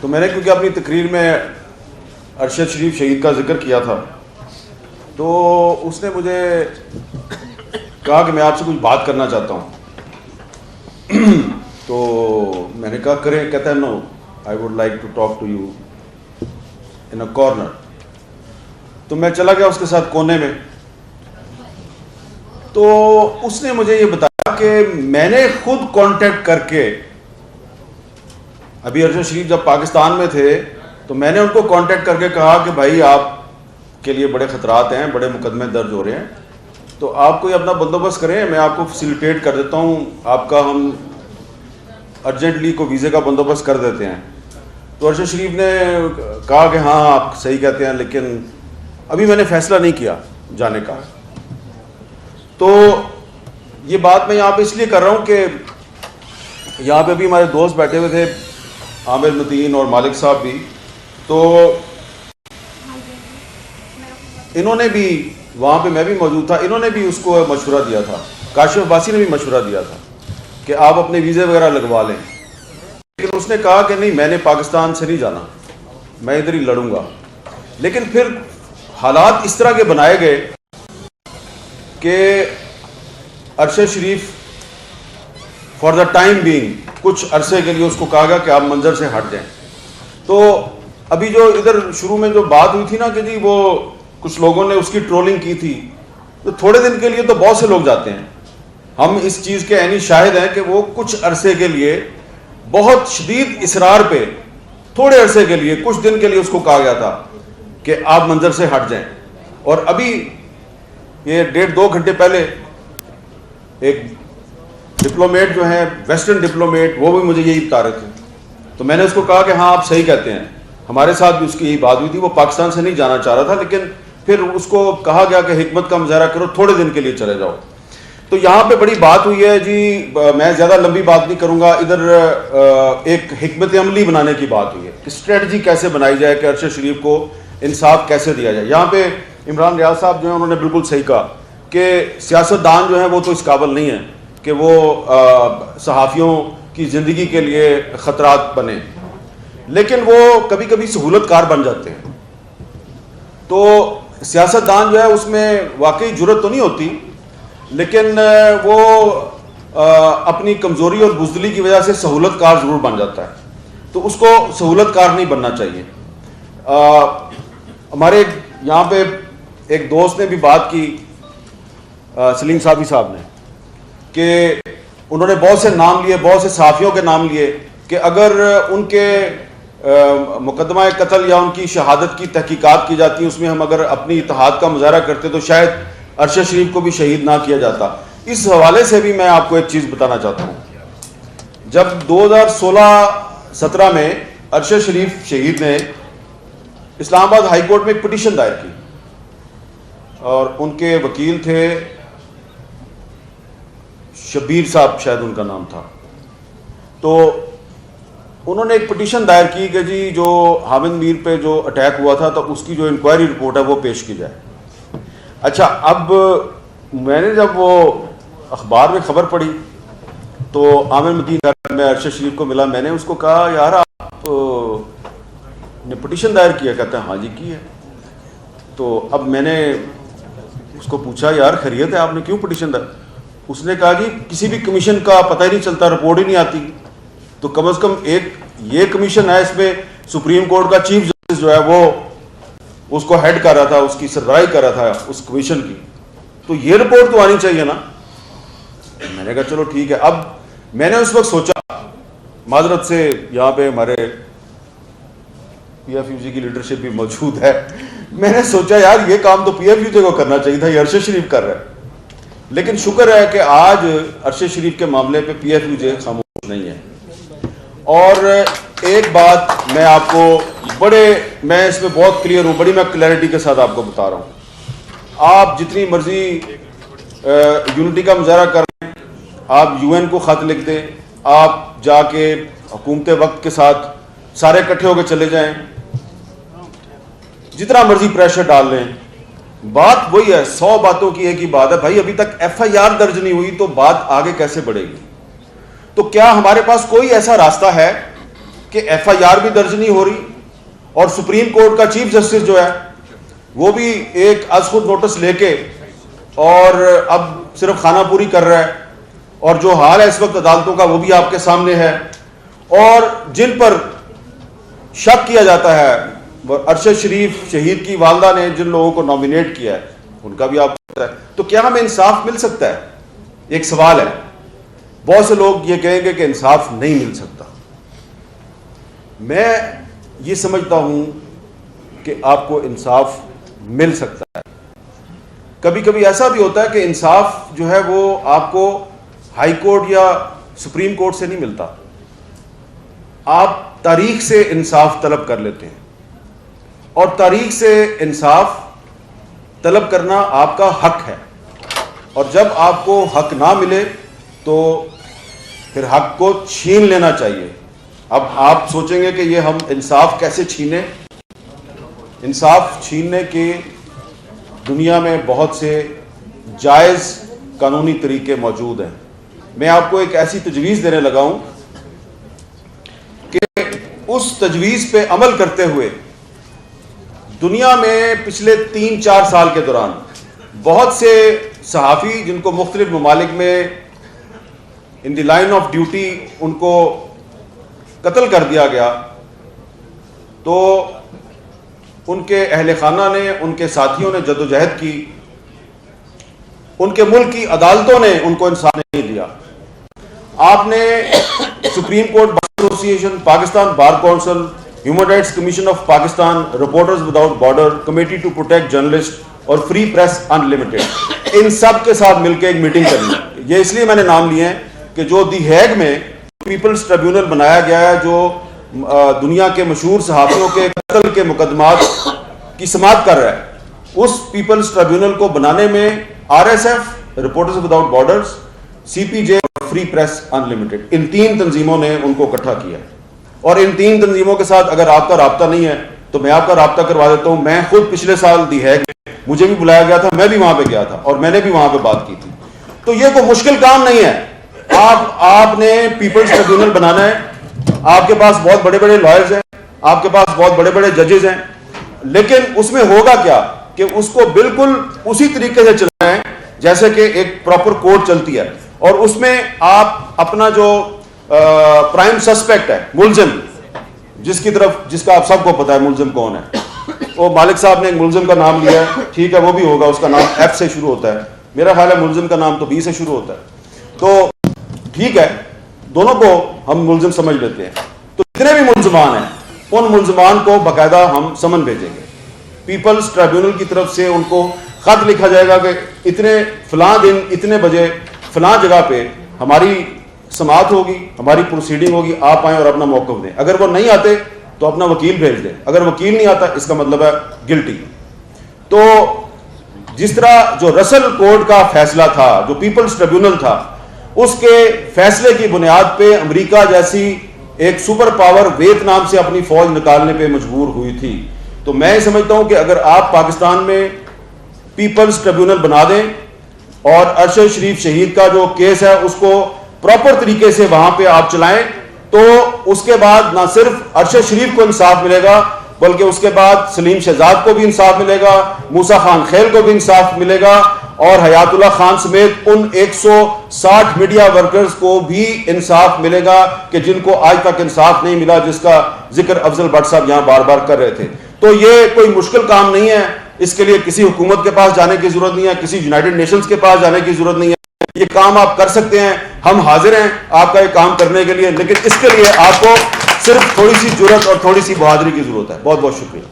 تو میں نے کیونکہ اپنی تقریر میں ارشد شریف شہید کا ذکر کیا تھا تو اس نے مجھے کہا کہ میں آپ سے کچھ بات کرنا چاہتا ہوں تو میں نے کہا کریں. کہتا ہے no I would like to talk to you in a corner. تو میں چلا گیا اس کے ساتھ کونے میں. تو اس نے مجھے یہ بتایا کہ میں نے خود کانٹیکٹ کر کے, ابھی ارشد شریف جب پاکستان میں تھے تو میں نے ان کو کانٹیکٹ کر کے کہا کہ بھائی آپ کے لیے بڑے خطرات ہیں, بڑے مقدمے درج ہو رہے ہیں, تو آپ کوئی اپنا بندوبست کریں, میں آپ کو فیسیلیٹیٹ کر دیتا ہوں, آپ کا ہم ارجنٹلی کو ویزے کا بندوبست کر دیتے ہیں. تو ارشد شریف نے کہا کہ ہاں آپ صحیح کہتے ہیں, لیکن ابھی میں نے فیصلہ نہیں کیا جانے کا. تو یہ بات میں یہاں پہ اس لیے کر رہا ہوں کہ یہاں پہ بھی ہمارے دوست بیٹھے ہوئے تھے, عامر متین اور مالک صاحب بھی, تو انہوں نے بھی وہاں پہ, میں بھی موجود تھا, انہوں نے بھی اس کو مشورہ دیا تھا, کاشف عباسی نے بھی مشورہ دیا تھا کہ آپ اپنے ویزے وغیرہ لگوا لیں. لیکن اس نے کہا کہ نہیں, میں نے پاکستان سے نہیں جانا, میں ادھر ہی لڑوں گا. لیکن پھر حالات اس طرح کے بنائے گئے کہ ارشد شریف فار دا ٹائم بینگ کچھ عرصے کے لیے اس کو کہا گیا کہ آپ منظر سے ہٹ جائیں. تو ابھی جو ادھر شروع میں جو بات ہوئی تھی نا کہ جی وہ کچھ لوگوں نے اس کی ٹرولنگ کی تھی, تو تھوڑے دن کے لیے تو بہت سے لوگ جاتے ہیں, ہم اس چیز کے عینی شاہد ہیں کہ وہ کچھ عرصے کے لیے بہت شدید اصرار پہ تھوڑے عرصے کے لیے کچھ دن کے لیے اس کو کہا گیا تھا کہ آپ منظر سے ہٹ جائیں. اور ابھی یہ 1.5-2 گھنٹے پہلے ایک ڈپلومیٹ جو ہیں, ویسٹرن ڈپلومیٹ, وہ بھی مجھے یہی بتا رہے تھے. تو میں نے اس کو کہا کہ ہاں آپ صحیح کہتے ہیں, ہمارے ساتھ بھی اس کی یہی بات ہوئی تھی, وہ پاکستان سے نہیں جانا چاہ رہا تھا, لیکن پھر اس کو کہا گیا کہ حکمت کا مظاہرہ کرو, تھوڑے دن کے لیے چلے جاؤ. تو یہاں پہ بڑی بات ہوئی ہے جی, میں زیادہ لمبی بات نہیں کروں گا. ادھر ایک حکمت عملی بنانے کی بات ہوئی ہے کہ اسٹریٹجی کیسے بنائی جائے کہ ارشد شریف کو انصاف کیسے دیا جائے. یہاں پہ عمران ریاض صاحب جو ہیں انہوں نے بالکل صحیح کہا کہ سیاستدان جو ہیں وہ تو اس قابل نہیں ہیں کہ وہ صحافیوں کی زندگی کے لیے خطرات بنے, لیکن وہ کبھی کبھی سہولت کار بن جاتے ہیں. تو سیاستدان جو ہے اس میں واقعی جرت تو نہیں ہوتی, لیکن وہ اپنی کمزوری اور بزدلی کی وجہ سے سہولت کار ضرور بن جاتا ہے, تو اس کو سہولت کار نہیں بننا چاہیے. ہمارے یہاں پہ ایک دوست نے بھی بات کی, سلیم صابی صاحب نے, کہ انہوں نے بہت سے نام لیے, بہت سے صحافیوں کے نام لیے کہ اگر ان کے مقدمہ قتل یا ان کی شہادت کی تحقیقات کی جاتی ہیں, اس میں ہم اگر اپنی اتحاد کا مظاہرہ کرتے تو شاید ارشد شریف کو بھی شہید نہ کیا جاتا. اس حوالے سے بھی میں آپ کو ایک چیز بتانا چاہتا ہوں. جب 2016-17 میں ارشد شریف شہید نے اسلام آباد ہائی کورٹ میں ایک پٹیشن دائر کی, اور ان کے وکیل تھے شبیر صاحب, شاید ان کا نام تھا. تو انہوں نے ایک پٹیشن دائر کی کہ جی جو حامد میر پہ جو اٹیک ہوا تھا تو اس کی جو انکوائری رپورٹ ہے وہ پیش کی جائے. اچھا, اب میں نے جب وہ اخبار میں خبر پڑھی تو عامر متین میں ارشد شریف کو ملا, میں نے اس کو کہا یار آپ نے پٹیشن دائر کیا؟ کہتا ہے ہاں جی کی ہے. تو اب میں نے اس کو پوچھا یار خیریت ہے, آپ نے کیوں پٹیشن دائر؟ اس نے کہا کہ کسی بھی کمیشن کا پتہ ہی نہیں چلتا, رپورٹ ہی نہیں آتی, تو کم از کم ایک یہ کمیشن ہے, اس میں سپریم کورٹ کا چیف جسٹس جو ہے وہ اس کو ہیڈ کر رہا تھا, اس کی سربراہی کر رہا تھا اس کمیشن کی, تو یہ رپورٹ تو آنی چاہیے نا. میں نے کہا چلو ٹھیک ہے. اب میں نے اس وقت سوچا, معذرت سے یہاں پہ ہمارے پی ایف یو جی کی لیڈرشپ بھی موجود ہے, میں نے سوچا یار یہ کام تو پی ایف یو جی کو کرنا چاہیے تھا, یہ ارشد شریف کر رہا ہے. لیکن شکر ہے کہ آج ارشد شریف کے معاملے پہ پی ایف یو جی خاموش نہیں ہے. اور ایک بات میں آپ کو میں اس میں بہت کلیئر ہوں, بڑی میں کلیئرٹی کے ساتھ آپ کو بتا رہا ہوں. آپ جتنی مرضی یونٹی کا مظاہرہ کر رہے ہیں, آپ یو این کو خط لکھ دیں, آپ جا کے حکومت وقت کے ساتھ سارے اکٹھے ہو کے چلے جائیں, جتنا مرضی پریشر ڈال لیں, بات وہی ہے, 100 باتوں کی ایک ہی بات ہے بھائی, ابھی تک ایف آئی آر درج نہیں ہوئی تو بات آگے کیسے بڑھے گی؟ تو کیا ہمارے پاس کوئی ایسا راستہ ہے کہ ایف آئی آر بھی درج نہیں ہو رہی اور سپریم کورٹ کا چیف جسٹس جو ہے وہ بھی ایک از خود نوٹس لے کے اور اب صرف خانہ پوری کر رہا ہے، اور جو حال ہے اس وقت عدالتوں کا وہ بھی آپ کے سامنے ہے، اور جن پر شک کیا جاتا ہے، ارشد شریف شہید کی والدہ نے جن لوگوں کو نامینیٹ کیا ہے ان کا بھی آپ کو پتہ ہے، تو کیا ہمیں انصاف مل سکتا ہے؟ ایک سوال ہے۔ بہت سے لوگ یہ کہیں گے کہ انصاف نہیں مل سکتا۔ میں یہ سمجھتا ہوں کہ آپ کو انصاف مل سکتا ہے۔ کبھی کبھی ایسا بھی ہوتا ہے کہ انصاف جو ہے وہ آپ کو ہائی کورٹ یا سپریم کورٹ سے نہیں ملتا، آپ تاریخ سے انصاف طلب کر لیتے ہیں، اور تاریخ سے انصاف طلب کرنا آپ کا حق ہے، اور جب آپ کو حق نہ ملے تو پھر حق کو چھین لینا چاہیے۔ اب آپ سوچیں گے کہ یہ ہم انصاف کیسے چھینیں؟ انصاف چھیننے کے دنیا میں بہت سے جائز قانونی طریقے موجود ہیں۔ میں آپ کو ایک ایسی تجویز دینے لگا ہوں کہ اس تجویز پہ عمل کرتے ہوئے دنیا میں پچھلے 3-4 سال کے دوران بہت سے صحافی جن کو مختلف ممالک میں ان دی لائن آف ڈیوٹی ان کو قتل کر دیا گیا، تو ان کے اہل خانہ نے، ان کے ساتھیوں نے جدوجہد کی، ان کے ملک کی عدالتوں نے ان کو انصاف نہیں دیا۔ آپ نے supreme court bar association, Pakistan bar council, human rights commission of Pakistan, reporters without border, committee to protect journalist اور فری پریس ان لمیٹڈ، ان سب کے ساتھ مل کے ایک میٹنگ کرنی۔ یہ اس لیے میں نے نام لیے ہیں کہ جو دی ہیگ میں پیپلز ٹریبیونل بنایا گیا ہے، جو دنیا کے مشہور صحافیوں کے قتل کے مقدمات کی سماعت کر رہا ہے، اس پیپلز ٹریبیونل کو بنانے میں R S F, Reporters Without Borders, C P J اور فری پریس ان لمیٹڈ، ان 3 تنظیموں نے ان کو اکٹھا کیا، اور ان 3 تنظیموں کے ساتھ اگر آپ کا رابطہ نہیں ہے تو میں آپ کا رابطہ کروا دیتا ہوں۔ میں خود پچھلے سال دی ہیگ مجھے بھی بلایا گیا تھا، میں بھی وہاں پہ گیا تھا اور میں نے بھی وہاں پہ بات کی تھی۔ تو یہ کوئی مشکل کام نہیں ہے، آپ نے پیپلز ٹریبیونل بنانا ہے، آپ کے پاس بہت بڑے بڑے لائرز ہیں، آپ کے پاس بہت بڑے بڑے ججز ہیں، لیکن اس میں ہوگا کیا کہ اس کو بالکل اسی طریقے سے چلنا ہے جیسے کہ ایک پراپر کورٹ چلتی ہے، اور اس میں آپ اپنا جو پرائم سسپیکٹ ہے، ملزم، جس کا آپ سب کو پتا ہے ملزم کون ہے، وہ مالک صاحب نے ایک ملزم کا نام لیا ہے، ٹھیک ہے وہ بھی ہوگا، اس کا نام ایف سے شروع ہوتا ہے، میرا خیال ہے ملزم کا نام تو بی سے شروع ہوتا ہے، تو ٹھیک ہے دونوں کو ہم ملزم سمجھ لیتے ہیں۔ تو جتنے بھی ملزمان ہیں ان ملزمان کو باقاعدہ ہم سمن بھیجیں گے، پیپلز ٹریبیونل کی طرف سے ان کو خط لکھا جائے گا کہ اتنے فلاں دن اتنے بجے فلاں جگہ پہ ہماری سماعت ہوگی، ہماری پروسیڈنگ ہوگی، آپ آئیں اور اپنا موقف دیں۔ اگر وہ نہیں آتے تو اپنا وکیل بھیج دیں، اگر وکیل نہیں آتا اس کا مطلب ہے گلٹی۔ تو جس طرح جو رسل کورٹ کا فیصلہ تھا، جو پیپلز ٹریبیونل تھا، اس کے فیصلے کی بنیاد پہ امریکہ جیسی ایک سپر پاور ویتنام سے اپنی فوج نکالنے پہ مجبور ہوئی تھی۔ تو میں یہ سمجھتا ہوں کہ اگر آپ پاکستان میں پیپلز ٹریبیونل بنا دیں اور ارشد شریف شہید کا جو کیس ہے اس کو پراپر طریقے سے وہاں پہ آپ چلائیں، تو اس کے بعد نہ صرف ارشد شریف کو انصاف ملے گا بلکہ اس کے بعد سلیم شہزاد کو بھی انصاف ملے گا، موسیٰ خان خیل کو بھی انصاف ملے گا، اور حیات اللہ خان سمیت ان 160 میڈیا ورکرز کو بھی انصاف ملے گا کہ جن کو آج تک انصاف نہیں ملا، جس کا ذکر افضل بٹ صاحب یہاں بار بار کر رہے تھے۔ تو یہ کوئی مشکل کام نہیں ہے، اس کے لیے کسی حکومت کے پاس جانے کی ضرورت نہیں ہے، کسی یونائٹڈ نیشنز کے پاس جانے کی ضرورت نہیں ہے، یہ کام آپ کر سکتے ہیں، ہم حاضر ہیں آپ کا یہ کام کرنے کے لیے، لیکن اس کے لیے آپ کو صرف تھوڑی سی جرأت اور تھوڑی سی بہادری کی ضرورت ہے۔ بہت بہت شکریہ۔